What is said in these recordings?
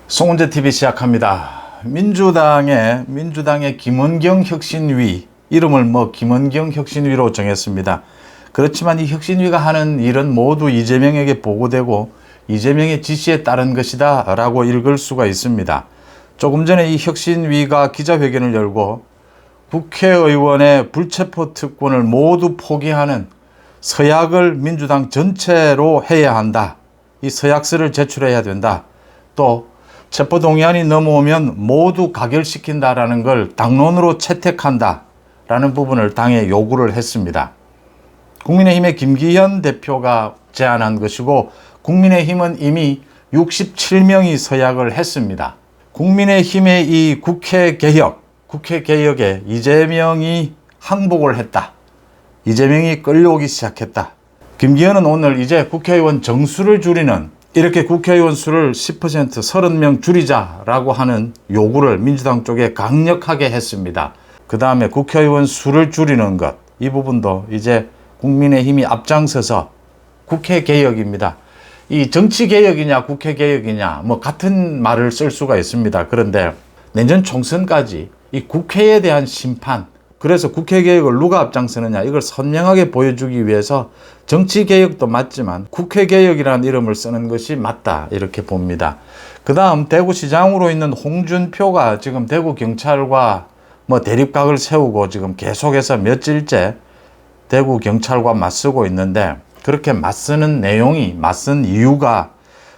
송은재 TV 시작합니다. 민주당의 김원경 혁신위, 이름을 김원경 혁신위로 정했습니다. 그렇지만 이 혁신위가 하는 일은 모두 이재명에게 보고되고 이재명의 지시에 따른 것이다 라고 읽을 수가 있습니다. 조금 전에 이 혁신위가 기자회견을 열고 국회의원의 불체포 특권을 모두 포기하는 서약을 민주당 전체로 해야 한다. 이 서약서를 제출해야 된다. 또 체포동의안이 넘어오면 모두 가결시킨다라는 걸 당론으로 채택한다라는 부분을 당에 요구를 했습니다. 국민의힘의 김기현 대표가 제안한 것이고 국민의힘은 이미 67명이 서약을 했습니다. 국민의힘의 이 국회 개혁에 이재명이 항복을 했다. 이재명이 끌려오기 시작했다. 김기현은 오늘 이제 국회의원 정수를 줄이는, 이렇게 국회의원 수를 10% 30명 줄이자라고 하는 요구를 민주당 쪽에 강력하게 했습니다. 그 다음에 국회의원 수를 줄이는 것, 이 부분도 이제 국민의힘이 앞장서서 국회 개혁입니다. 이 정치 개혁이냐 국회 개혁이냐 같은 말을 쓸 수가 있습니다. 그런데 내년 총선까지 이 국회에 대한 심판, 그래서 국회 개혁을 누가 앞장서느냐, 이걸 선명하게 보여주기 위해서 정치 개혁도 맞지만 국회 개혁이라는 이름을 쓰는 것이 맞다, 이렇게 봅니다. 그 다음 대구시장으로 있는 홍준표가 지금 대구 경찰과 대립각을 세우고 지금 계속해서 며칠째 대구 경찰과 맞서고 있는데, 그렇게 맞서는 맞선 이유가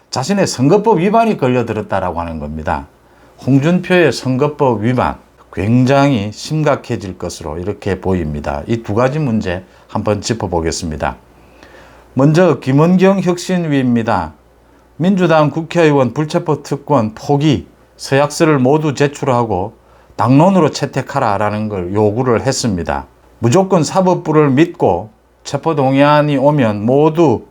자신의 선거법 위반이 걸려들었다라고 하는 겁니다. 홍준표의 선거법 위반 굉장히 심각해질 것으로 이렇게 보입니다. 이 두 가지 문제 한번 짚어보겠습니다. 먼저 김원경 혁신위입니다. 민주당 국회의원 불체포 특권 포기 서약서를 모두 제출하고 당론으로 채택하라라는 걸 요구를 했습니다. 무조건 사법부를 믿고 체포동의안이 오면 모두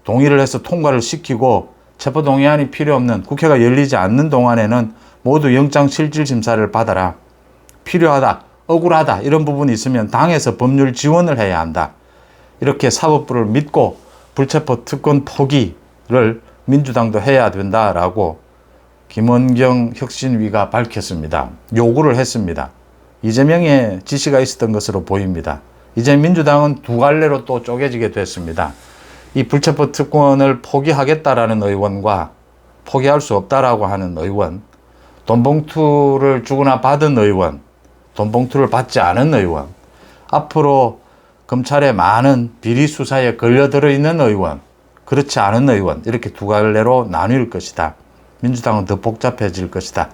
동의를 해서 통과를 시키고, 체포동의안이 필요 없는, 국회가 열리지 않는 동안에는 모두 영장실질심사를 받아라. 필요하다, 억울하다 이런 부분이 있으면 당에서 법률 지원을 해야 한다. 이렇게 사법부를 믿고 불체포 특권 포기를 민주당도 해야 된다라고 김원경 혁신위가 밝혔습니다. 요구를 했습니다. 이재명의 지시가 있었던 것으로 보입니다. 이제 민주당은 두 갈래로 또 쪼개지게 됐습니다. 이 불체포 특권을 포기하겠다라는 의원과 포기할 수 없다라고 하는 의원, 돈봉투를 주거나 받은 의원, 돈봉투를 받지 않은 의원, 앞으로 검찰의 많은 비리 수사에 걸려들어 있는 의원, 그렇지 않은 의원, 이렇게 두 갈래로 나뉠 것이다. 민주당은 더 복잡해질 것이다.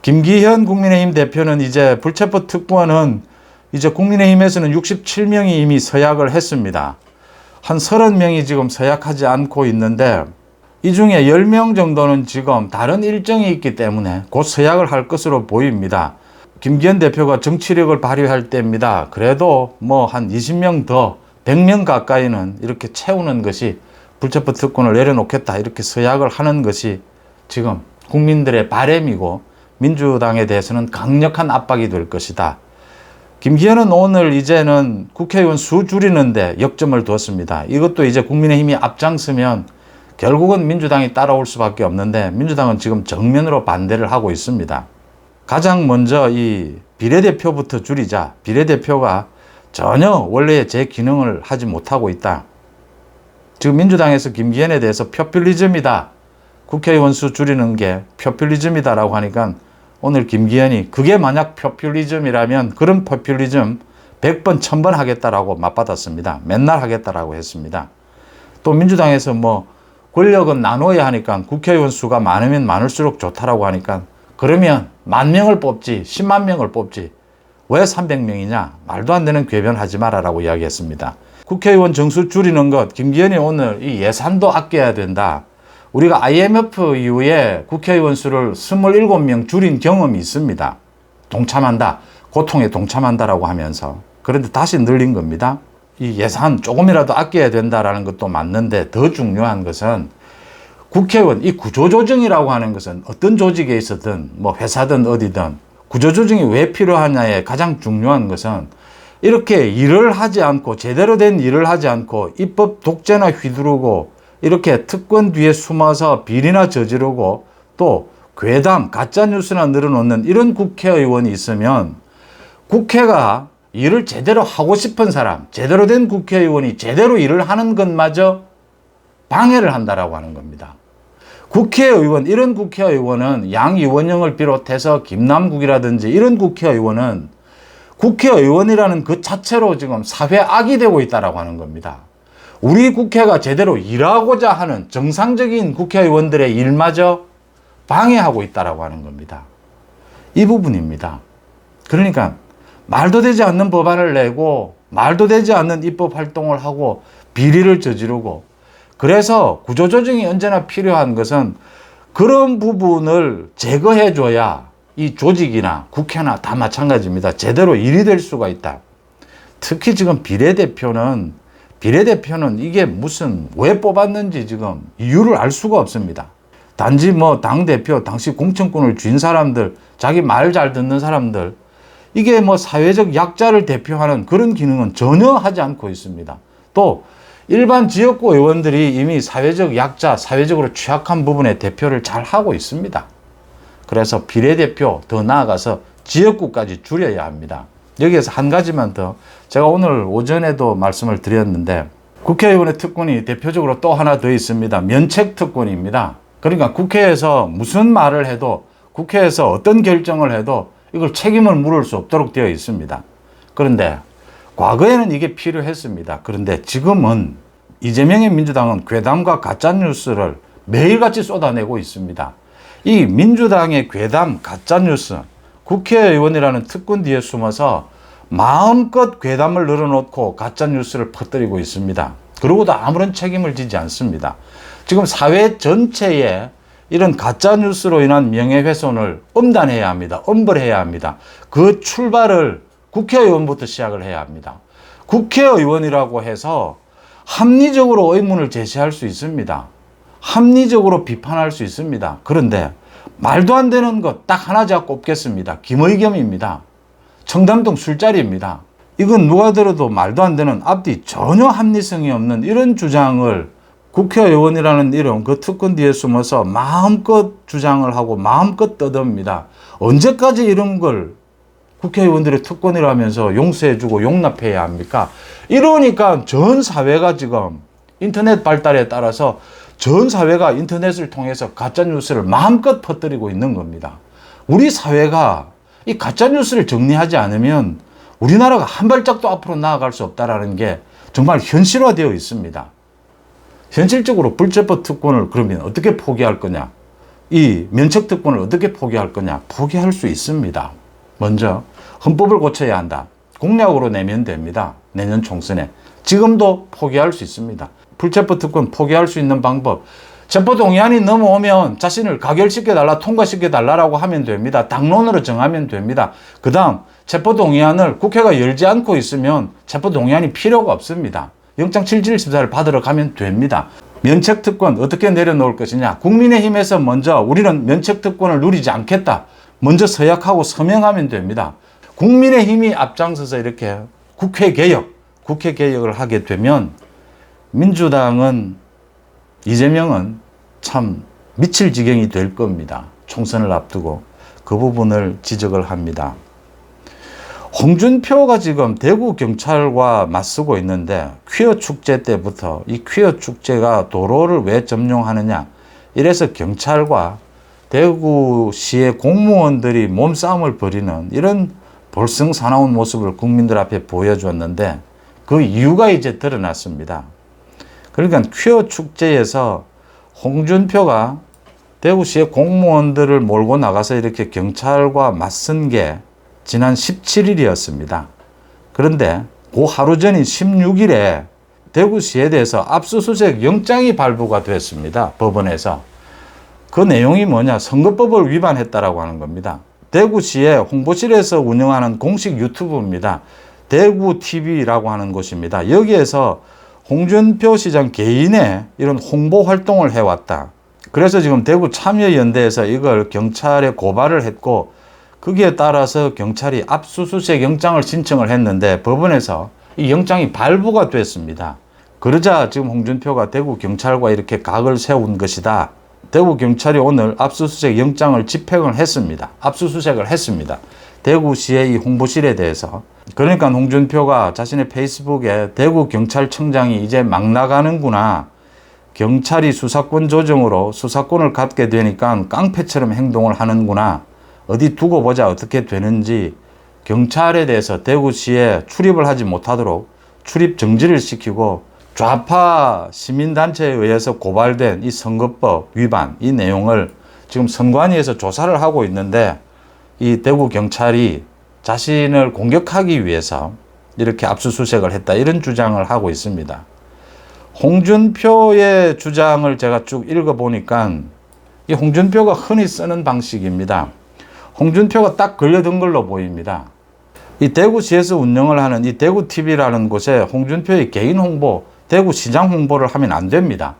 김기현 국민의힘 대표는 이제 불체포 특권은 이제 국민의힘에서는 67명이 이미 서약을 했습니다. 한 30명이 지금 서약하지 않고 있는데, 이 중에 10명 정도는 지금 다른 일정이 있기 때문에 곧 서약을 할 것으로 보입니다. 김기현 대표가 정치력을 발휘할 때입니다. 그래도 한 20명 더, 100명 가까이는 이렇게 채우는 것이, 불체포 특권을 내려놓겠다 이렇게 서약을 하는 것이 지금 국민들의 바람이고 민주당에 대해서는 강력한 압박이 될 것이다. 김기현은 오늘 이제는 국회의원 수 줄이는데 역점을 두었습니다. 이것도 이제 국민의힘이 앞장서면 결국은 민주당이 따라올 수밖에 없는데, 민주당은 지금 정면으로 반대를 하고 있습니다. 가장 먼저 이 비례대표부터 줄이자. 비례대표가 전혀 원래의 제 기능을 하지 못하고 있다. 지금 민주당에서 김기현에 대해서 표퓰리즘이다, 국회의원 수 줄이는 게 표퓰리즘이다라고 하니까, 오늘 김기현이 그게 만약 표퓰리즘이라면 그런 포퓰리즘 100번 1000번 하겠다라고 맞받았습니다. 맨날 하겠다라고 했습니다. 또 민주당에서 권력은 나눠야 하니까 국회의원 수가 많으면 많을수록 좋다라고 하니까, 그러면 10,000명을 뽑지 10만 명을 뽑지 왜 300명이냐, 말도 안 되는 궤변하지 마라라고 이야기했습니다. 국회의원 정수 줄이는 것, 김기현이 오늘 이 예산도 아껴야 된다. 우리가 IMF 이후에 국회의원 수를 27명 줄인 경험이 있습니다. 동참한다, 고통에 동참한다라고 하면서. 그런데 다시 늘린 겁니다. 이 예산 조금이라도 아껴야 된다라는 것도 맞는데, 더 중요한 것은 국회의원, 이 구조조정이라고 하는 것은 어떤 조직에 있었든 회사든 어디든 구조조정이 왜 필요하냐에 가장 중요한 것은, 이렇게 일을 하지 않고, 제대로 된 일을 하지 않고 입법 독재나 휘두르고 이렇게 특권 뒤에 숨어서 비리나 저지르고 또 괴담, 가짜뉴스나 늘어놓는 이런 국회의원이 있으면 국회가 일을 제대로 하고 싶은 사람, 제대로 된 국회의원이 제대로 일을 하는 것마저 방해를 한다라고 하는 겁니다. 국회의원, 이런 국회의원은 양이원영을 비롯해서 김남국이라든지 이런 국회의원은 국회의원이라는 그 자체로 지금 사회 악이 되고 있다라고 하는 겁니다. 우리 국회가 제대로 일하고자 하는 정상적인 국회의원들의 일마저 방해하고 있다라고 하는 겁니다. 이 부분입니다. 그러니까 말도 되지 않는 법안을 내고 말도 되지 않는 입법 활동을 하고 비리를 저지르고, 그래서 구조조정이 언제나 필요한 것은 그런 부분을 제거해 줘야 이 조직이나 국회나 다 마찬가지입니다. 제대로 일이 될 수가 있다. 특히 지금 비례대표는 이게 무슨 왜 뽑았는지 지금 이유를 알 수가 없습니다. 단지 뭐 당대표, 당시 공천권을 쥔 사람들, 자기 말 잘 듣는 사람들, 이게 뭐 사회적 약자를 대표하는 그런 기능은 전혀 하지 않고 있습니다. 또 일반 지역구 의원들이 이미 사회적 약자, 사회적으로 취약한 부분의 대표를 잘 하고 있습니다. 그래서 비례대표, 더 나아가서 지역구까지 줄여야 합니다. 여기에서 한 가지만 더, 제가 오늘 오전에도 말씀을 드렸는데 국회의원의 특권이 대표적으로 또 하나 더 있습니다. 면책 특권입니다. 그러니까 국회에서 무슨 말을 해도, 국회에서 어떤 결정을 해도 이걸 책임을 물을 수 없도록 되어 있습니다. 그런데 과거에는 이게 필요했습니다. 그런데 지금은 이재명의 민주당은 괴담과 가짜뉴스를 매일같이 쏟아내고 있습니다. 이 민주당의 괴담, 가짜뉴스, 국회의원이라는 특권 뒤에 숨어서 마음껏 괴담을 늘어놓고 가짜뉴스를 퍼뜨리고 있습니다. 그러고도 아무런 책임을 지지 않습니다. 지금 사회 전체에 이런 가짜뉴스로 인한 명예훼손을 엄단해야 합니다. 엄벌해야 합니다. 그 출발을 국회의원부터 시작을 해야 합니다. 국회의원이라고 해서 합리적으로 의문을 제시할 수 있습니다. 합리적으로 비판할 수 있습니다. 그런데 말도 안 되는 것 딱 하나 제가 꼽겠습니다. 김의겸입니다. 청담동 술자리입니다. 이건 누가 들어도 말도 안 되는, 앞뒤 전혀 합리성이 없는 이런 주장을 국회의원이라는 이름, 그 특권 뒤에 숨어서 마음껏 주장을 하고 마음껏 떠듭니다. 언제까지 이런 걸 국회의원들의 특권이라면서 용서해주고 용납해야 합니까? 이러니까 전 사회가 지금 인터넷 발달에 따라서 전 사회가 인터넷을 통해서 가짜뉴스를 마음껏 퍼뜨리고 있는 겁니다. 우리 사회가 이 가짜뉴스를 정리하지 않으면 우리나라가 한 발짝도 앞으로 나아갈 수 없다는 게 정말 현실화되어 있습니다. 현실적으로 불체포 특권을 그러면 어떻게 포기할 거냐? 이 면책 특권을 어떻게 포기할 거냐? 포기할 수 있습니다. 먼저 헌법을 고쳐야 한다. 공약으로 내면 됩니다. 내년 총선에. 지금도 포기할 수 있습니다. 불체포 특권 포기할 수 있는 방법. 체포동의안이 넘어오면 자신을 가결시켜달라, 통과시켜달라고 하면 됩니다. 당론으로 정하면 됩니다. 그 다음 체포동의안을 국회가 열지 않고 있으면 체포동의안이 필요가 없습니다. 영장실질심사를 받으러 가면 됩니다. 면책특권 어떻게 내려놓을 것이냐. 국민의힘에서 먼저 우리는 면책특권을 누리지 않겠다. 먼저 서약하고 서명하면 됩니다. 국민의힘이 앞장서서 이렇게 국회개혁을 하게 되면 민주당은, 이재명은 참 미칠 지경이 될 겁니다. 총선을 앞두고 그 부분을 지적을 합니다. 홍준표가 지금 대구 경찰과 맞서고 있는데 퀴어 축제 때부터 이 퀴어 축제가 도로를 왜 점용하느냐, 이래서 경찰과 대구시의 공무원들이 몸싸움을 벌이는 이런 볼썽사나운 모습을 국민들 앞에 보여줬는데 그 이유가 이제 드러났습니다. 그러니까 퀴어 축제에서 홍준표가 대구시의 공무원들을 몰고 나가서 이렇게 경찰과 맞선 게 지난 17일이었습니다. 그런데 그 하루 전인 16일에 대구시에 대해서 압수수색 영장이 발부가 됐습니다. 법원에서. 그 내용이 뭐냐, 선거법을 위반했다라고 하는 겁니다. 대구시의 홍보실에서 운영하는 공식 유튜브입니다. 대구TV라고 하는 곳입니다. 여기에서 홍준표 시장 개인의 이런 홍보 활동을 해왔다. 그래서 지금 대구 참여연대에서 이걸 경찰에 고발을 했고, 거기에 따라서 경찰이 압수수색 영장을 신청을 했는데 법원에서 이 영장이 발부가 됐습니다. 그러자 지금 홍준표가 대구 경찰과 이렇게 각을 세운 것이다. 대구경찰이 오늘 압수수색 영장을 집행을 했습니다. 압수수색을 했습니다. 대구시의 이 홍보실에 대해서. 그러니까 홍준표가 자신의 페이스북에 대구경찰청장이 이제 막 나가는구나. 경찰이 수사권 조정으로 수사권을 갖게 되니까 깡패처럼 행동을 하는구나. 어디 두고 보자 어떻게 되는지 경찰에 대해서 대구시에 출입을 하지 못하도록 출입 정지를 시키고 좌파 시민단체에 의해서 고발된 이 선거법 위반 이 내용을 지금 선관위에서 조사를 하고 있는데 이 대구경찰이 자신을 공격하기 위해서 이렇게 압수수색을 했다 이런 주장을 하고 있습니다. 홍준표의 주장을 제가 쭉 읽어보니까 이 홍준표가 흔히 쓰는 방식입니다. 홍준표가 딱 걸려든 걸로 보입니다. 이 대구시에서 운영을 하는 이 대구TV라는 곳에 홍준표의 개인 홍보, 대구시장 홍보를 하면 안 됩니다.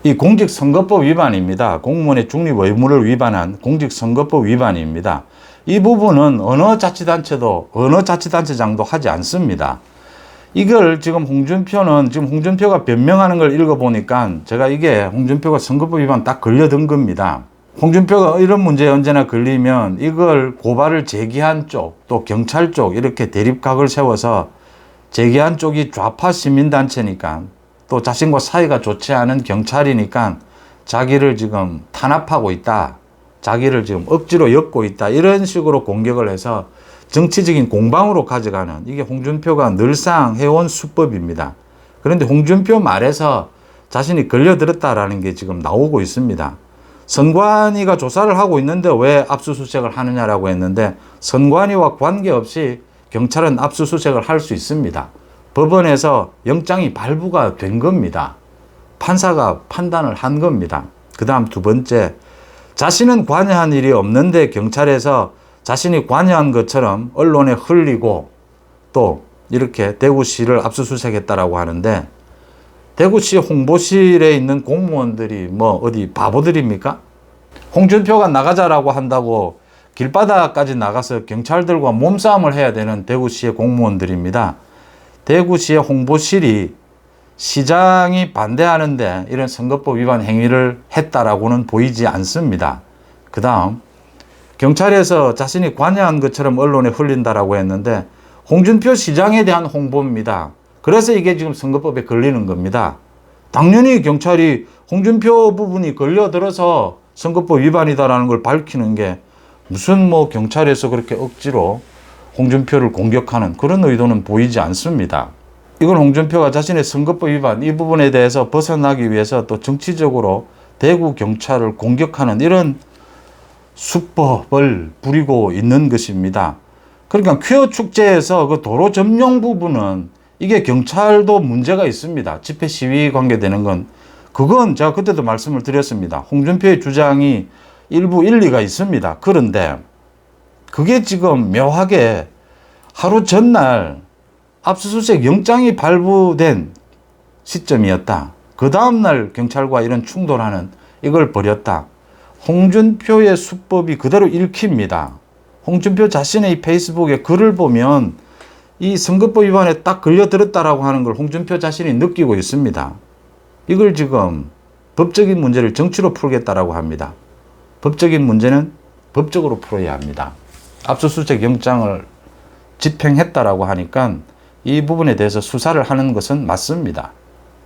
이 공직선거법 위반입니다. 공무원의 중립 의무를 위반한 공직선거법 위반입니다. 이 부분은 어느 자치단체도 어느 자치단체장도 하지 않습니다. 이걸 지금 홍준표가 변명하는 걸 읽어보니까 제가 이게 홍준표가 선거법 위반 딱 걸려든 겁니다. 홍준표가 이런 문제에 언제나 걸리면 이걸 고발을 제기한 쪽, 또 경찰 쪽 이렇게 대립각을 세워서 제기한 쪽이 좌파 시민단체니까 또 자신과 사이가 좋지 않은 경찰이니까 자기를 지금 탄압하고 있다. 자기를 지금 억지로 엮고 있다. 이런 식으로 공격을 해서 정치적인 공방으로 가져가는 이게 홍준표가 늘상 해온 수법입니다. 그런데 홍준표 말에서 자신이 걸려들었다라는 게 지금 나오고 있습니다. 선관위가 조사를 하고 있는데 왜 압수수색을 하느냐라고 했는데 선관위와 관계없이 경찰은 압수수색을 할 수 있습니다. 법원에서 영장이 발부가 된 겁니다. 판사가 판단을 한 겁니다. 그 다음 두 번째, 자신은 관여한 일이 없는데 경찰에서 자신이 관여한 것처럼 언론에 흘리고 또 이렇게 대구시를 압수수색했다라고 하는데 대구시 홍보실에 있는 공무원들이 뭐 어디 바보들입니까? 홍준표가 나가자라고 한다고 길바닥까지 나가서 경찰들과 몸싸움을 해야 되는 대구시의 공무원들입니다. 대구시의 홍보실이 시장이 반대하는데 이런 선거법 위반 행위를 했다라고는 보이지 않습니다. 그 다음 경찰에서 자신이 관여한 것처럼 언론에 흘린다라고 했는데 홍준표 시장에 대한 홍보입니다. 그래서 이게 지금 선거법에 걸리는 겁니다. 당연히 경찰이 홍준표 부분이 걸려들어서 선거법 위반이다라는 걸 밝히는 게 무슨 뭐 경찰에서 그렇게 억지로 홍준표를 공격하는 그런 의도는 보이지 않습니다. 이건 홍준표가 자신의 선거법 위반 이 부분에 대해서 벗어나기 위해서 또 정치적으로 대구 경찰을 공격하는 이런 수법을 부리고 있는 것입니다. 그러니까 퀴어 축제에서 그 도로 점령 부분은 이게 경찰도 문제가 있습니다. 집회 시위 관계되는 건. 그건 제가 그때도 말씀을 드렸습니다. 홍준표의 주장이 일부 일리가 있습니다. 그런데 그게 지금 묘하게 하루 전날 압수수색 영장이 발부된 시점이었다. 그 다음날 경찰과 이런 충돌하는 이걸 벌였다. 홍준표의 수법이 그대로 읽힙니다. 홍준표 자신의 페이스북에 글을 보면 이 선거법 위반에 딱 걸려들었다라고 하는 걸 홍준표 자신이 느끼고 있습니다. 이걸 지금 법적인 문제를 정치로 풀겠다라고 합니다. 법적인 문제는 법적으로 풀어야 합니다. 압수수색 영장을 집행했다라고 하니까 이 부분에 대해서 수사를 하는 것은 맞습니다.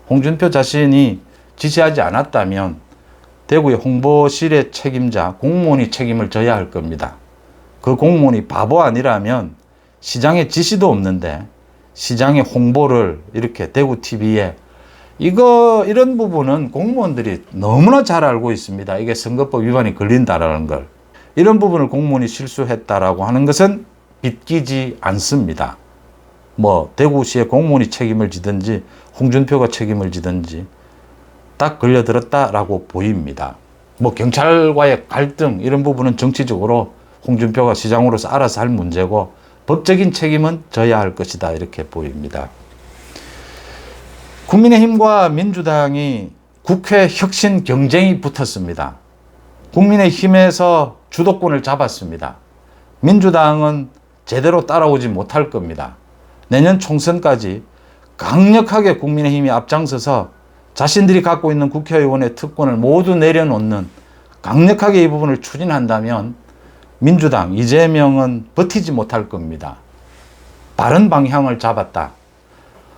홍준표 자신이 지시하지 않았다면 대구의 홍보실의 책임자 공무원이 책임을 져야 할 겁니다. 그 공무원이 바보 아니라면 시장의 지시도 없는데 시장의 홍보를 이렇게 대구TV에 이런 부분은 공무원들이 너무나 잘 알고 있습니다. 이게 선거법 위반이 걸린다라는 걸. 이런 부분을 공무원이 실수했다라고 하는 것은 믿기지 않습니다. 뭐 대구시의 공무원이 책임을 지든지 홍준표가 책임을 지든지 딱 걸려들었다라고 보입니다. 뭐 경찰과의 갈등 이런 부분은 정치적으로 홍준표가 시장으로서 알아서 할 문제고 법적인 책임은 져야 할 것이다 이렇게 보입니다. 국민의힘과 민주당이 국회 혁신 경쟁이 붙었습니다. 국민의힘에서 주도권을 잡았습니다. 민주당은 제대로 따라오지 못할 겁니다. 내년 총선까지 강력하게 국민의힘이 앞장서서 자신들이 갖고 있는 국회의원의 특권을 모두 내려놓는 강력하게 이 부분을 추진한다면 민주당 이재명은 버티지 못할 겁니다. 바른 방향을 잡았다.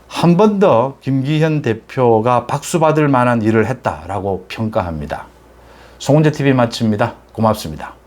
한 번 더 김기현 대표가 박수받을 만한 일을 했다라고 평가합니다. 송은재TV 마칩니다. 고맙습니다.